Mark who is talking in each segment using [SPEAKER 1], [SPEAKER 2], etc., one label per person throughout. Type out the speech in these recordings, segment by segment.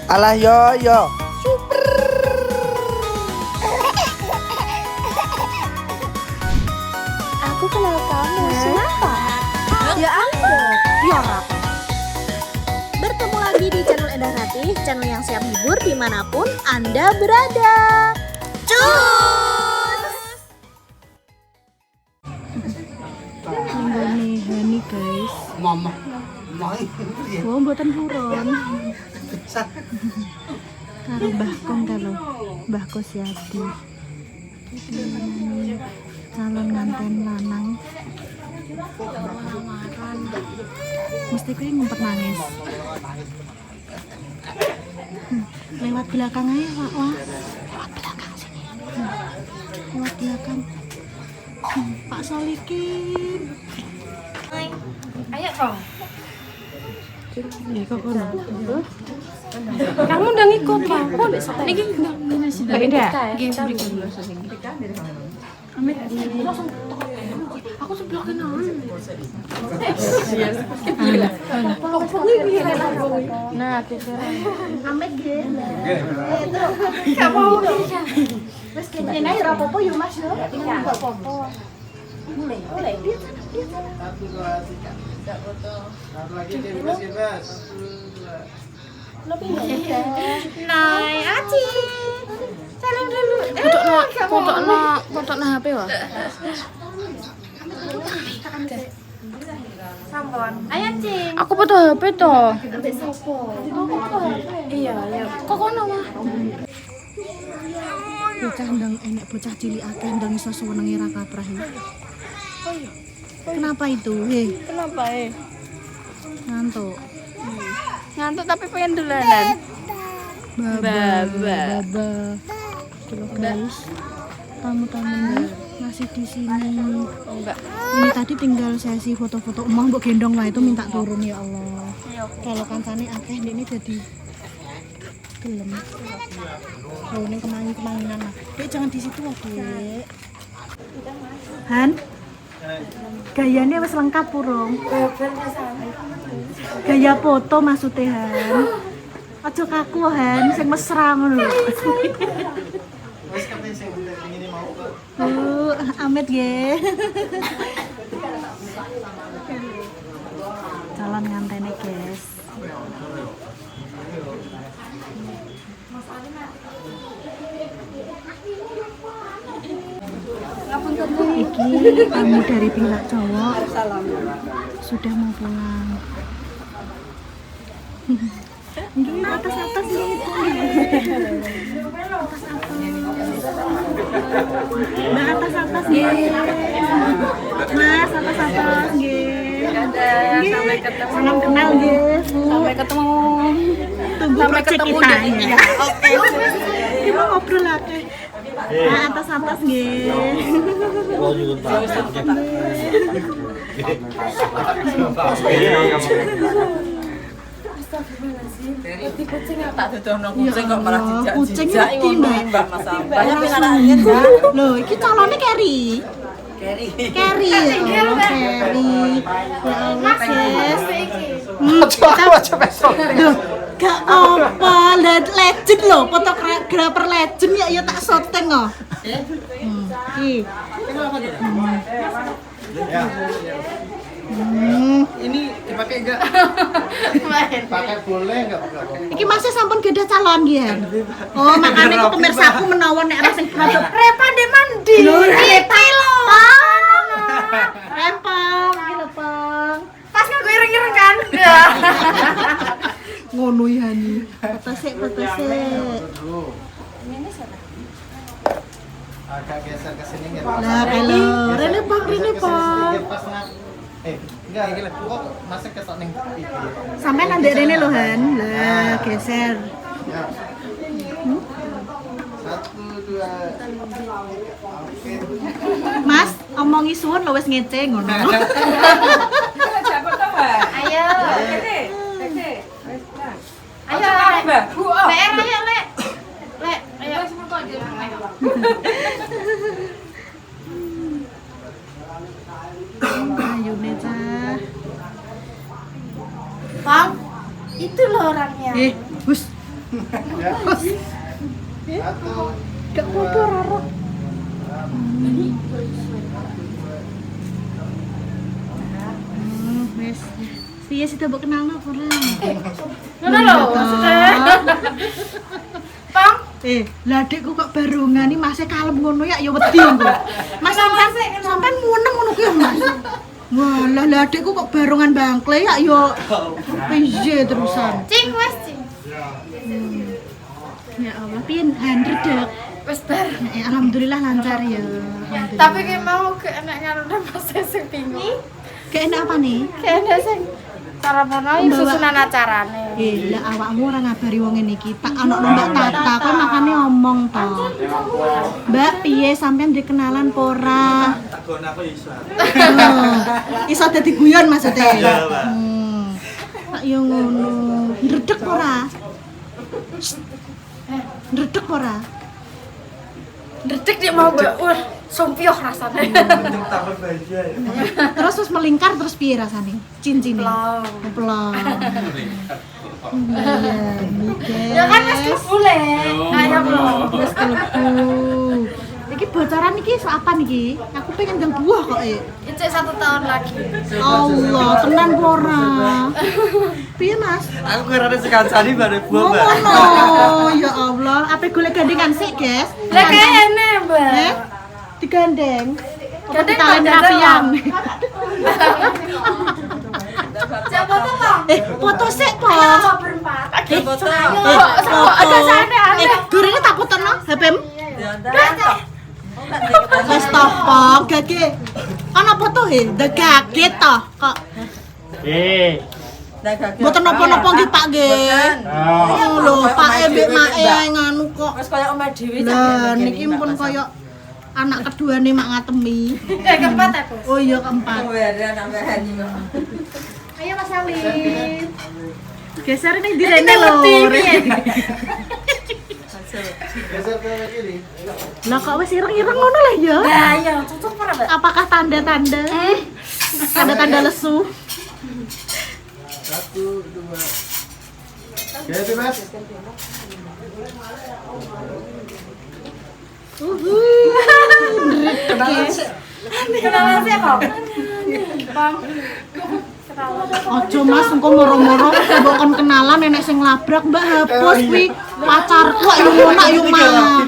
[SPEAKER 1] Alah yo yo.
[SPEAKER 2] Aku kenal kamu. Siapa? Ya ampun. Tiara. Bertemu lagi di channel Endah Ratih, channel yang siap hibur dimanapun Anda berada. Cus!
[SPEAKER 3] Ini Hani guys.
[SPEAKER 1] Mama.
[SPEAKER 3] Wah, mboten buron. Karo Mbah Kong kalau Mbah Kosyadi. Calon nganten lanang. Mesti kuwi ngumpet nangis. Lewat belakang aja, Pak. Wah. Lewat belakang sini. Lewat belakang. Pak Solikin.
[SPEAKER 4] Ayo kok.
[SPEAKER 3] Ya kok kono.
[SPEAKER 4] Kamu udah ngikut Pak. Kok mbek sampe iki ngene sih. Mbak Indah. Nggih, mriki dulu sing. Amit langsung aku sebelah kanan. Nah, kira.
[SPEAKER 2] Amit nggih. Kamu wis kene ae ora apa-apa yo Mas yo. Enggak apa-apa. Mulai. Lebih Nay, Aci. Salam dulu.
[SPEAKER 4] Potokno HP wae.
[SPEAKER 2] Sampun. Ayo, Cing.
[SPEAKER 4] Aku foto HP to.
[SPEAKER 2] Ambek sopo?
[SPEAKER 4] Iya, ya. Kok kono mah?
[SPEAKER 3] Bocah ndang enek bocah cilik akeh ndang iso suwenenge ra kaprah.
[SPEAKER 4] Oh iya.
[SPEAKER 3] Kenapa itu? Hei,
[SPEAKER 4] Kenapa
[SPEAKER 3] ngantuk.
[SPEAKER 4] Ngantuk tapi pengen dolanan. Baba.
[SPEAKER 3] Tuh guys, tamu-tamunya masih di sini.
[SPEAKER 4] Enggak.
[SPEAKER 3] Ini tadi tinggal sesi foto-foto emang mbok gendong lah itu minta turun ya Allah. Kalau kancane akeh ini jadi gelem. Oh, ini kemanginan lah. Dek jangan di situ loh, Dek. Han? Gayanya wis lengkap urung? Gaya foto maksudnya Han. Aja kaku Han, sing mesra ngono lho. Amit nggih. Jalan ngantene, guys. Iki tamu dari pihak cowok sudah mau pulang. Ini atas gitu. Mbak atas gitu. Mas atas gitu.
[SPEAKER 4] Sampai ketemu.
[SPEAKER 3] Salam kenal gitu.
[SPEAKER 4] Sampai ketemu.
[SPEAKER 3] Tunggu
[SPEAKER 4] Sampai
[SPEAKER 3] project
[SPEAKER 4] ketemu
[SPEAKER 3] kita
[SPEAKER 4] di-
[SPEAKER 3] ya.
[SPEAKER 4] Oke.
[SPEAKER 3] Kita ngobrol lagi. Nah, atas gitu. Kucing ngerti mbak.
[SPEAKER 4] Banyak pikirannya Mbak.
[SPEAKER 3] Loh, iki calonnya Kerry. Kerry. Ya Allah, Kerry. Ya Allah, Sis. Loh, gak apa, legend loh, fotografer legend ya tak syuting loh. Iki.
[SPEAKER 1] Ini dipakai enggak? Pakai boleh enggak?
[SPEAKER 3] Iki masih sampun gadah calon ya. Oh, makanya aku pemirsa aku menawa nek rasing produk
[SPEAKER 2] Repa de mandi.
[SPEAKER 3] Repa lho. Repa, iki lho, Pang.
[SPEAKER 2] Pas nggo ireng-ireng kan?
[SPEAKER 3] Ngono ya nih. Foto sik.
[SPEAKER 1] Agak geser ke sini enggak?
[SPEAKER 3] Lah, halo. Rene Bang.
[SPEAKER 1] Enggak, gila. Kok masuk ke ning iki.
[SPEAKER 3] Sampai nanti rene lho, Han. Lah, geser.
[SPEAKER 1] Ya. 1 2 Oke.
[SPEAKER 3] Mas, omongi suwun lho wis ngece ngono.
[SPEAKER 2] Ayo. Ayo, Mbak. Ayo, Lek. Lek, ayo.
[SPEAKER 3] Ayo Neca.
[SPEAKER 2] Bang, itu loh orangnya.
[SPEAKER 3] Hus.
[SPEAKER 1] Ya. Satu.
[SPEAKER 3] Gak apa-apa Rara. Wes. Piye sih mbok kenal apa ora?
[SPEAKER 4] Ngono lho maksudnya. Pang,
[SPEAKER 3] Lah adikku kok barongan iki masih kalem ngono ya wedi engko. Mas sampean muneng ngono ki ya, Mas. Walah, lah adikku kok barongan bangkle ya yo piye terusan.
[SPEAKER 4] cing wes cing.
[SPEAKER 3] Ya Allah, piye handredek.
[SPEAKER 4] Wes bar.
[SPEAKER 3] Alhamdulillah lancar ya. Alhamdulillah.
[SPEAKER 4] Tapi ki mau ke enak ngaruh Mas sing bingung.
[SPEAKER 3] Kayak enak apa nih?
[SPEAKER 4] Kayaknya sing cara mono susunan acarane.
[SPEAKER 3] Lah awakmu ora ngabari wong ngene iki. Tak ana Mbak Tata, kowe makane omong to. Mbak, piye sampean dikenalan apa ora?
[SPEAKER 1] Tak gono aku iso.
[SPEAKER 3] Iso dadi guyon maksudnya.
[SPEAKER 1] Iya, Mbak.
[SPEAKER 3] Tak yo ngono. Ndredeg ora? Ndredeg ora?
[SPEAKER 4] Dedek dia mau wah sumpioh rasane.
[SPEAKER 1] Untuk takut baja ya.
[SPEAKER 3] Terus melingkar terus piye rasane? Cincine. Plong. Iya, mikir.
[SPEAKER 4] Ya kan wis klebu le. Ayo belum.
[SPEAKER 3] Wis klebu. Iki bocoran iki apa niki? Aku pengen jang buah kok
[SPEAKER 4] Icek 1 tahun lagi.
[SPEAKER 3] Allah, tenan apa ora? Piye Mas?
[SPEAKER 1] Aku kira sekancani bare buah, Mbak.
[SPEAKER 3] Oh, ya Allah, apa golek gandengan sih, guys?
[SPEAKER 4] Lah kene, Mbak.
[SPEAKER 3] Digandeng.
[SPEAKER 4] Gandeng
[SPEAKER 3] Talen
[SPEAKER 4] tak
[SPEAKER 3] rapian.
[SPEAKER 4] Siapa tuh, Bang?
[SPEAKER 3] Foto sik, Po.
[SPEAKER 4] Ayo berempat. Foto.
[SPEAKER 3] Ada sana ada. Durene tak fotono HP-mu. Wis to, Po, gage. Ana foto degage to kok. Mboten napa-napa nggih, Pak nggih. Oh lho, Pak mbek mae nganu kok.
[SPEAKER 5] Wes kaya omah dhewe
[SPEAKER 3] Lah niki pun kaya anak keduane mak ngatemi.
[SPEAKER 4] Keempat ya, Bos.
[SPEAKER 3] Oh iya keempat.
[SPEAKER 5] Weran ambehan iki kok.
[SPEAKER 3] Ayo Mas Alin. Geser ning direne lho.
[SPEAKER 1] Geser ke kiri.
[SPEAKER 3] Lah kok wis ireng-ireng ngono lah ya?
[SPEAKER 4] Lah iya, cocok ora, Mbak?
[SPEAKER 3] Apakah tanda-tanda? Tanda-tanda lesu.
[SPEAKER 1] 1, 2. Ganti, Mas.
[SPEAKER 4] Kenalan sih, Bang. Bang.
[SPEAKER 3] Ojo Mas, engko moro-moro mbok kon kenalan nenek sing labrak Mbak hapus kuwi pacarku ayo ngono ayo mah.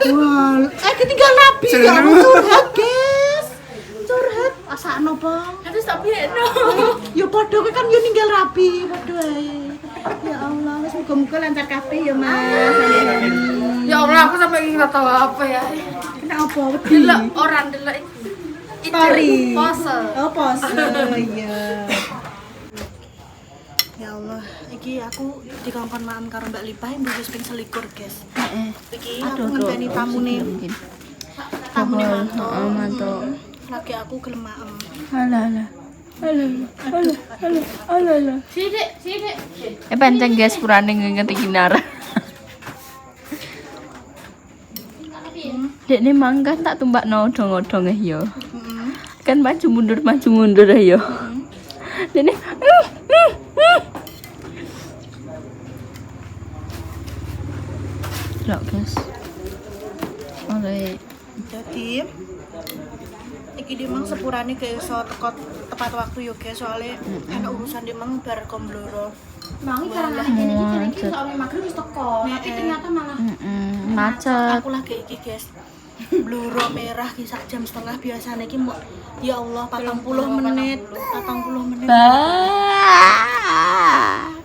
[SPEAKER 3] Wah, ketinggal rapi ya curhat, guys. Curhat asakno, Bang.
[SPEAKER 4] Terus tak piye-no.
[SPEAKER 3] Ya padha kuwi kan yo ninggal rapi, padha ae. Ya Allah, wis muga-muga lancar kabeh ya, Mas.
[SPEAKER 4] Ya Allah, aku sampai nggak tahu apa ya.
[SPEAKER 3] Kenapa wedi?
[SPEAKER 4] Delok orang delok itu.
[SPEAKER 3] Story.
[SPEAKER 4] Pose.
[SPEAKER 3] Oh, pose. Iya. Ya Allah, iki aku dikongkon maem karo Mbak Lipah yang wis ping selikur, guys. Iki aku ngenteni tamune. Tamune mantuk. Lagi aku gelem maem.
[SPEAKER 4] Alah. Sidik.
[SPEAKER 5] Pancen guys purane ngenti Kinara. Dekne mangkat tak tumbakno odong-odong ya. Kan maju mundur ya. Dekne Lho guys. Oleh
[SPEAKER 3] Jadi iki dimang sepurane gak iso teko tepat waktu yo guys, soalnya ana urusan dimang bar kombloro.
[SPEAKER 4] Mangi karena ini iki soalnya maghrib wis teko. Tapi ternyata malah
[SPEAKER 5] macet.
[SPEAKER 3] Aku lagi iki guys. Bluro merah ki sak jam setengah biasanya iki ya Allah 40 menit.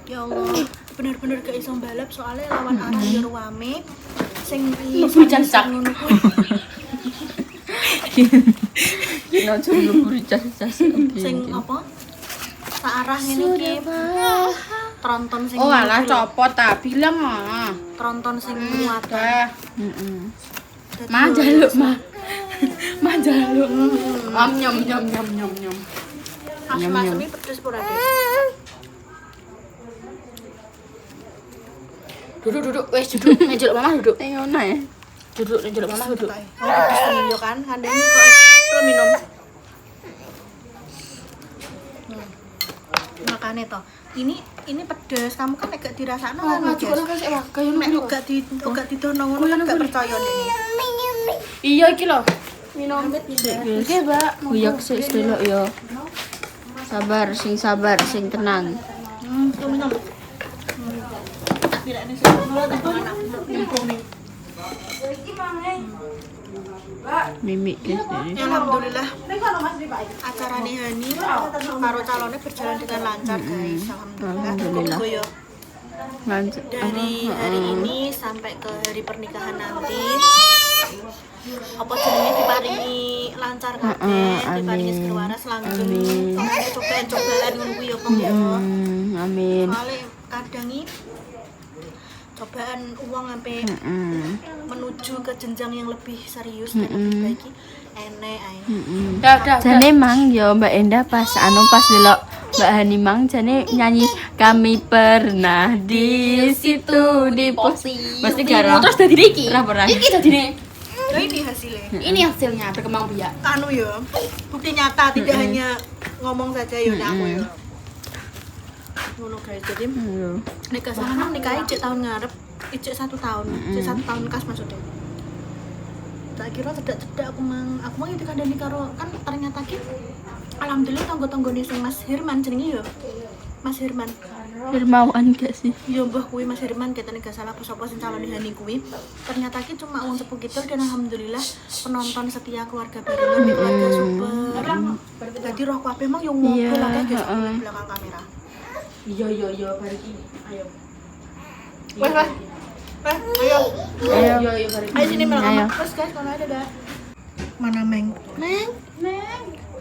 [SPEAKER 3] Ya Allah, bener-bener gak iso balap soalnya lawan arah yo ruame sing ngono kuwi.
[SPEAKER 5] Kena juru cas-cas.
[SPEAKER 3] Sing apa? Sak arah ngene iki. Tronton sing
[SPEAKER 4] oh alah copot ta bilang ah.
[SPEAKER 3] tronton sing kuat.
[SPEAKER 5] Heeh.
[SPEAKER 4] Mah jaluk mah. Mah jaluk. Nyom.
[SPEAKER 3] Asma-asmi pedes pura deh.
[SPEAKER 4] Duduk. Wes duduk. Njeluk mama duduk.
[SPEAKER 5] Ngono ya.
[SPEAKER 4] Duduk njeluk mama duduk.
[SPEAKER 3] Pedes temen yo kan, kandeng kok minum. makane toh. Ini pedes, kamu kan nek gak dirasakno kan.
[SPEAKER 4] Juga kasih wah kayak
[SPEAKER 3] Nek gak didono ngono kan gak percaya nek.
[SPEAKER 4] Iya iki lho. Minum iki, Mbak.
[SPEAKER 5] Guyok sik delok yo. Sabar, sing tenang.
[SPEAKER 3] Minum. Tak pirakne sing ngono tak enak. Nyempung nih.
[SPEAKER 5] Mimik guys ini.
[SPEAKER 3] Alhamdulillah. Acara nih Hani karo calonnya berjalan dengan lancar guys. Alhamdulillah.
[SPEAKER 5] Lanjut.
[SPEAKER 3] Dari hari ini sampai ke hari pernikahan nanti. Apa jenenge diparingi lancar kabeh, diparingi seger waras langgeng. Cobaan-cobaan ngono kuwi ya, Kang ya.
[SPEAKER 5] Amin.
[SPEAKER 3] Soale kadang iki cobaan uang sampai menuju ke jenjang yang lebih serius dan lebih baik enek ae.
[SPEAKER 4] Dah.
[SPEAKER 5] Jane mang yo Mbak Endah pas delok Mbak Hani mang jane nyanyi kami pernah di situ di pos. Pasti gara.
[SPEAKER 4] Terus dadi iki.
[SPEAKER 5] Pernah.
[SPEAKER 4] Iki dadine.
[SPEAKER 3] Ya ini hasilnya.
[SPEAKER 4] Ini hasilnya berkembang biak.
[SPEAKER 3] Anu ya, bukti nyata tidak hanya ngomong saja ya aku ya. Ngono guys, jadi nikah sama nikah cek tahun ngarep, cek 1 tahun, cek 1 tahun kas maksudnya. Tak kira cedak-cedak aku mang itu kandani karo kan ternyata ki alhamdulillah tanggo-tanggone sing Mas Hirman jenenge ya. Mas Hirman.
[SPEAKER 5] Firmawan gak sih?
[SPEAKER 3] Ya mbah kuwi Mas Hirman ketane gak salah sapa sing calon Hani kuwi. Ternyata ki cuma wong sepuh gitu dan alhamdulillah penonton setia keluarga Barengan, keluarga super. Jadi roh kabeh mang yo ngobrol akeh guys di belakang kamera.
[SPEAKER 4] Iya bari iki. Ayo.
[SPEAKER 3] Wes. Ayo.
[SPEAKER 4] Iya bari.
[SPEAKER 3] Ayo sini belakang.
[SPEAKER 5] Ayo.
[SPEAKER 3] Terus guys, mana ada dah? Mana Meng? Meng.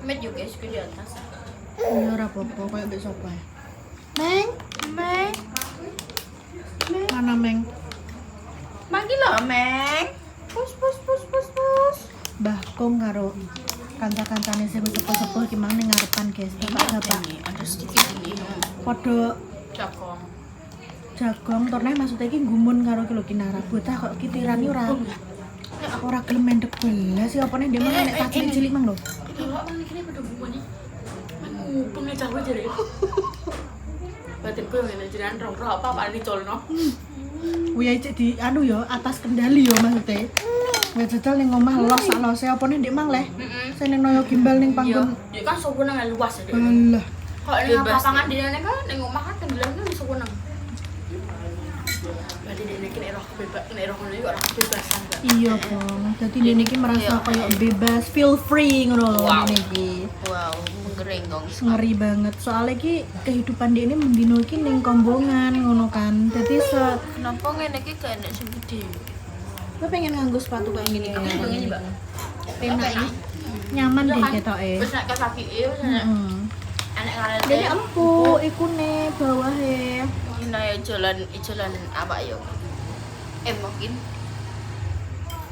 [SPEAKER 4] Met yo guys ke di atas.
[SPEAKER 3] Ya ora apa-apa koyo mbek sapa ya. Meng. Mana Meng?
[SPEAKER 4] Manggil lo, Meng. Pus.
[SPEAKER 3] Mbah Kong karo kanca-kancane sing sepuh-sepuh ki mang ning ngarepan guys. Bapak-bapak.
[SPEAKER 4] Ada sedikit ini.
[SPEAKER 3] Padha
[SPEAKER 4] Cakong.
[SPEAKER 3] jagong torne maksudnya iki gumun karo ki lho kinara bocah kok ki tirani ora gelem mendek belas ya opone ndek nek tak cilik mang lho.
[SPEAKER 4] Kalau mang iki padha bumune. Mumpung nek cawe jare. Batin kowe ngene jiran rong-rong apa dicolno.
[SPEAKER 3] Kuwi cek di anu ya atas kendali ya maksudnya. Wis jajal ning omah los sak lose opone ndek mang leh. Sing ning noyo gimbal ning panggon.
[SPEAKER 4] Ya kan sokunang luas ya.
[SPEAKER 3] Alah.
[SPEAKER 4] Kalau ning lapangan dene kan ning omah kan tenggelam kan sokunang. Berarti dene kene roh bebas, kene roh ngono iki ora kebebasan.
[SPEAKER 3] Iya, Bang. Dadi dene iki merasa koyo bebas, feel free ngono lho
[SPEAKER 4] Wow.
[SPEAKER 3] ngene iki.
[SPEAKER 4] Wow, menggering dong.
[SPEAKER 3] Ngeri banget. Soalnya iki kehidupan dia ini mendino iki ning kombongan ngono kan. Dadi
[SPEAKER 4] Kenapa ngene iki gak enek sing gede?
[SPEAKER 3] gue pengen nganggo sepatu kayak gini kan.
[SPEAKER 4] Ini, Mbak.
[SPEAKER 3] Penak ini. Nyaman deh ketoke.
[SPEAKER 4] Wis nek kaki wis enek. Enek ngaret.
[SPEAKER 3] Dene empuk iku ne bawahe.
[SPEAKER 4] Ini ya jalan apa yo? Mungkin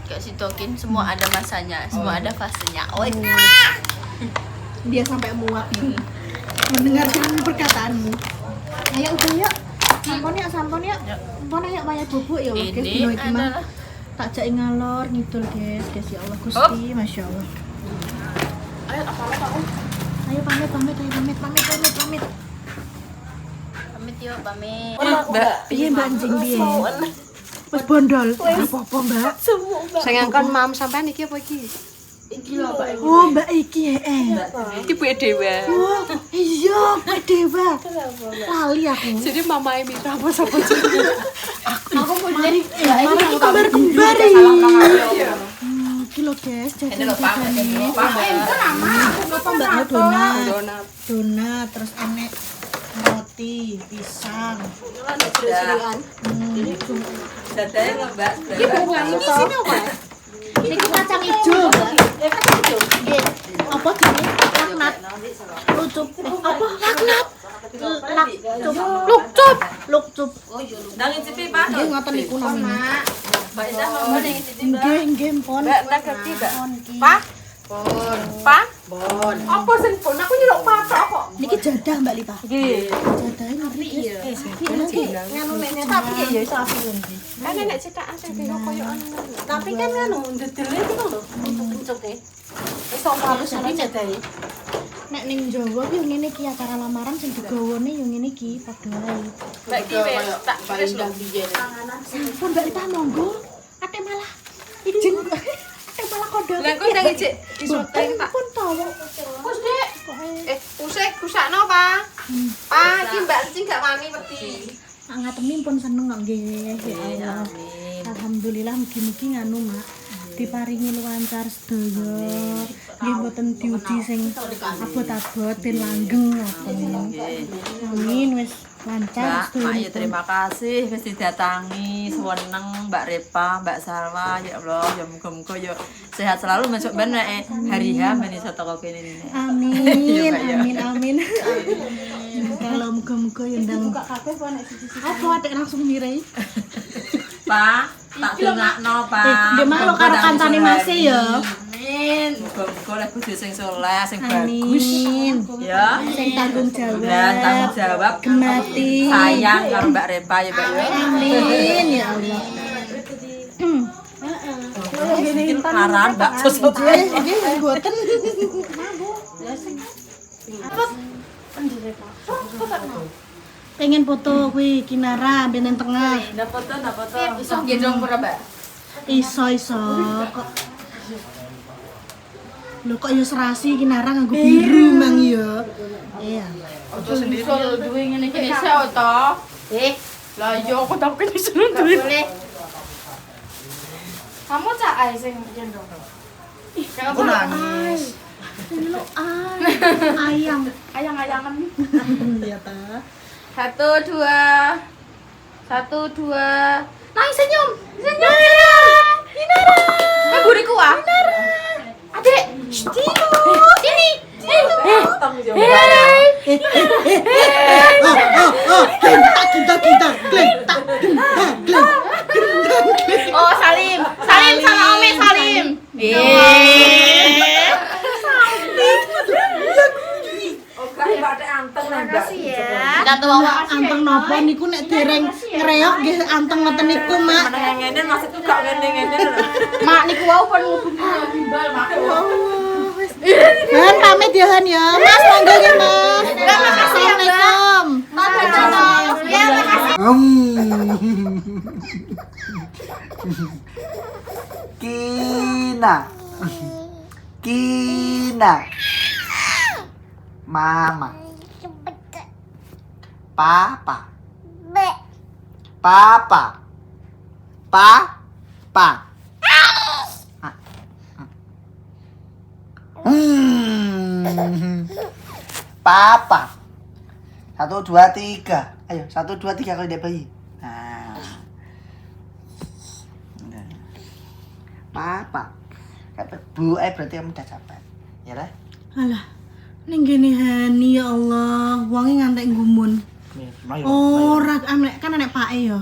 [SPEAKER 4] kayak si Tokin semua ada masanya, semua ada fasenya. Oh,
[SPEAKER 3] Dia sampai muak mendengarkan perkataanmu. Ayo udah yuk. Sampon yuk. Sampon yuk banyak bubuk ya guys.
[SPEAKER 4] Ini adalah
[SPEAKER 3] tak jak ngalor ngidul guys ya Allah Gusti, Masya Allah.
[SPEAKER 4] ayo apa aku?
[SPEAKER 3] Ayo pamit.
[SPEAKER 4] Pamit yuk, pamit.
[SPEAKER 3] Mbak, piye Mbak anjing piye? Wis bondol. Apa-apa, Mbak?
[SPEAKER 2] Sayangkan mam sampean iki apa iki?
[SPEAKER 4] Iki lho, Pak.
[SPEAKER 3] Oh, Mbak iki
[SPEAKER 2] Iki Bu Dewa.
[SPEAKER 3] Oh, iya, Mbak Dewa. Lali aku.
[SPEAKER 2] Jadi mamae Mitra apa sapa jenenge?
[SPEAKER 3] Aku mau mari iki kembar-kembar iki. Iki lho guys, jadi apa Mbak donat, terus enek roti, pisang.
[SPEAKER 5] Dadane ngebak.
[SPEAKER 2] Iki bukan itu.
[SPEAKER 3] Niki kacang hijau, Mbak. Kacang hijau. Nggih. Apa jenenge? Laknat. Lucup. Apa? Laknat. Lukcup.
[SPEAKER 5] Ndang ngicipi Pak.
[SPEAKER 3] Nggih ngoten niku namanya.
[SPEAKER 5] Mbak Indah mau ning ngicipi Mbak.
[SPEAKER 3] Nggih, pon.
[SPEAKER 5] Mbak tak ngerti, Mbak.
[SPEAKER 2] Pak,
[SPEAKER 5] Pak.
[SPEAKER 2] apa sing pon? Aku nyeluk patok kok.
[SPEAKER 3] Niki jadah Mbak Lita.
[SPEAKER 5] Nggih.
[SPEAKER 3] Jadahe ngeri. Iki nganu mekne tapi ya iso aku nggih.
[SPEAKER 2] Kan nek cetakan sing beda koyo anu. Tapi kan anu ndedele iki lho untuk bencuke. Wis apa harus iki jadahe.
[SPEAKER 3] nek ning Jawa ki yo ngene iki acara lamaran sing digawone yo ngene iki padha wae.
[SPEAKER 5] Mbak iki wis tak tulis lho biyen.
[SPEAKER 3] Sampun Mbak Rita monggo. Ate malah izin. Ate malah kodho.
[SPEAKER 4] Lah kok ndang ijik disoting tak.
[SPEAKER 3] Pun to.
[SPEAKER 4] Wes, Dik. Usik kusakno, Pak. Pak, iki Mbak Cing gak wani wedi.
[SPEAKER 3] Ngatemi pun seneng kok nggih. Ya Allah. Alhamdulillah mugi-mugi nganu, Mak. Diparingi lancar sedaya. Nggih mboten diuji sing abot-abot ben langgeng ngoten. Amin wis lancar sedaya.
[SPEAKER 5] Mak, terima kasih wis didatangi, seneng Mbak Repa, Mbak Salwa, ya Allah, ya muga-muga ya sehat selalu masuk ben hari H ben iso teko kene ini.
[SPEAKER 3] Amin. Amin. Kalau muga-muga ya ndang buka kabeh kok nek siji-siji. Apa atik langsung mirai?
[SPEAKER 5] Pak, tak dongakno, Pak.
[SPEAKER 3] Ndek malu karo kancane Mas ya.
[SPEAKER 5] Amin. Muga-muga lek bojo sing saleh, sing bagus.
[SPEAKER 3] Amin.
[SPEAKER 5] Ya.
[SPEAKER 3] Sing tanggung jawab.
[SPEAKER 5] Dan tanggung jawab
[SPEAKER 3] Gemati.
[SPEAKER 5] sayang karo Mbak Repa ya, Mbak.
[SPEAKER 3] Amin ya Allah.
[SPEAKER 5] Iki laran bakso soto.
[SPEAKER 3] Nggih mboten. Pengen foto kuwi Kinara benen tengah.
[SPEAKER 5] Ndak foto. Iso gendong pura, Mbak.
[SPEAKER 3] Iso kok. Lho kok ya serasi Kinara nganggo biru mang ya. Iya.
[SPEAKER 5] Foto sendiri yo duwe ngene iki iso to. Lah yo aku tak kene seneng duwe.
[SPEAKER 4] Kamu cak ae sing gendong.
[SPEAKER 1] Aku nangis.
[SPEAKER 3] Lho
[SPEAKER 4] Ayang-ayangan.
[SPEAKER 3] Iya ta.
[SPEAKER 4] 1 2 Nang senyum. Kinara. Buriku ah. Adik. Sini. Oh, Salim sama Ome Salim. Makasih ya.
[SPEAKER 5] Jantung awak
[SPEAKER 3] Anteng napa niku nek dereng ngreok nggih anteng ngoten niku, Mak.
[SPEAKER 5] ngene maksudku gak ngene-ngene lho.
[SPEAKER 4] Mak niku wau pun gimbal Mak.
[SPEAKER 3] Han pamit ya Han ya. Mas monggo nggih, Mas.
[SPEAKER 4] Makasih ya, Mbak.
[SPEAKER 3] Assalamualaikum.
[SPEAKER 4] Ya, makasih.
[SPEAKER 1] Kina. Mama. Papa. Papa. Papa. 1 2 3. Ayo 1 2 3 kalau dia bayi. Nah. Papa. Kata Bu, berarti kamu udah capek. Ya lah.
[SPEAKER 3] Alah. Ning gene Hani ya Allah, wonge ngantek gumun. Ora kan nek pake ya.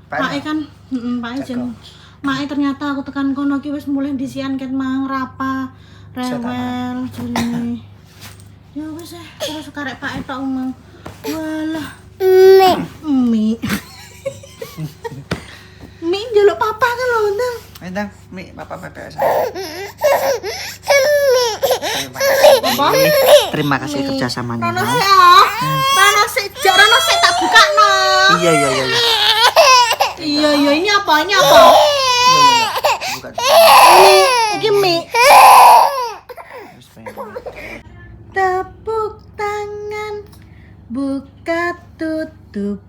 [SPEAKER 3] Pake kan, pake jen. Make ternyata aku tekan kono ki wis mulai disian ket mang rapa, rewel jarine. Ya wis terus karek pake tok mang. Walah. Mi. Mi njaluk papa kan lho, Ndang.
[SPEAKER 1] Ndang, Mi, papa PPS. Terima kasih kerjasamanya.
[SPEAKER 3] Rono sik ah. Rono sik tak bukakno.
[SPEAKER 1] Iya.
[SPEAKER 3] Iya, ini apa?
[SPEAKER 1] Bukan.
[SPEAKER 3] Iki mie. Tepuk tangan, buka tutup,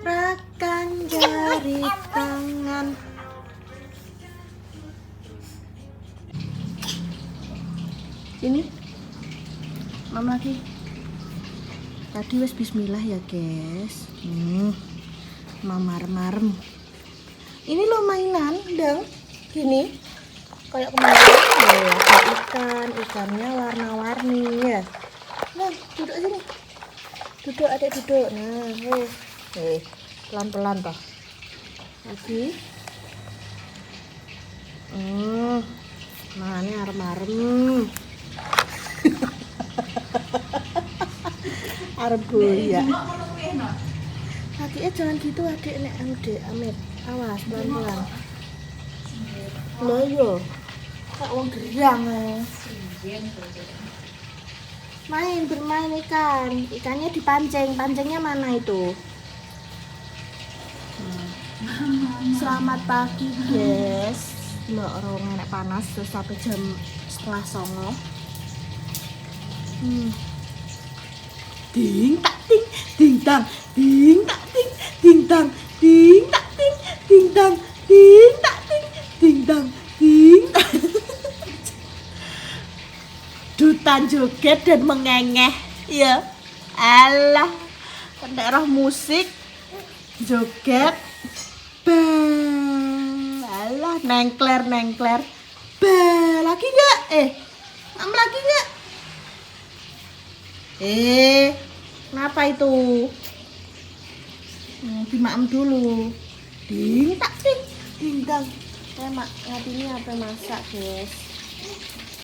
[SPEAKER 3] rakan jari tangan. Sini, mam lagi. Tadi wes bismillah ya guys. Mamar-marem. Ini lo mainan, Dang. Gini. Kayak kemarin ada ikannya warna-warni ya. Nah, duduk sini. Duduk, adek duduk. Nah, pelan-pelan toh. Lagi. Nah, ini arem-arem. Arbu ya. Adiknya jangan gitu, adik nek Amit. Awas pelan-pelan. Loh yo. Kak wong gerang.
[SPEAKER 2] Bermain ikan. Ikannya dipancing. Pancingnya mana itu? Selamat pagi, guys. Mbak orang enak panas terus sampai jam 8:30. Ding tak ting, ding tang, ding tak ting, ding tang, ding tak ting, ding tang, ding tak ting, ding tang, ding tang. Dutan joget dan mengengeh, ya. Alah, daerah musik, joget, bang, alah, nengkler, lagi nggak? Lagi nggak? Kenapa itu? Dimaem dulu. Ding tak ting, ding dang. Mak, ini apa masak, guys?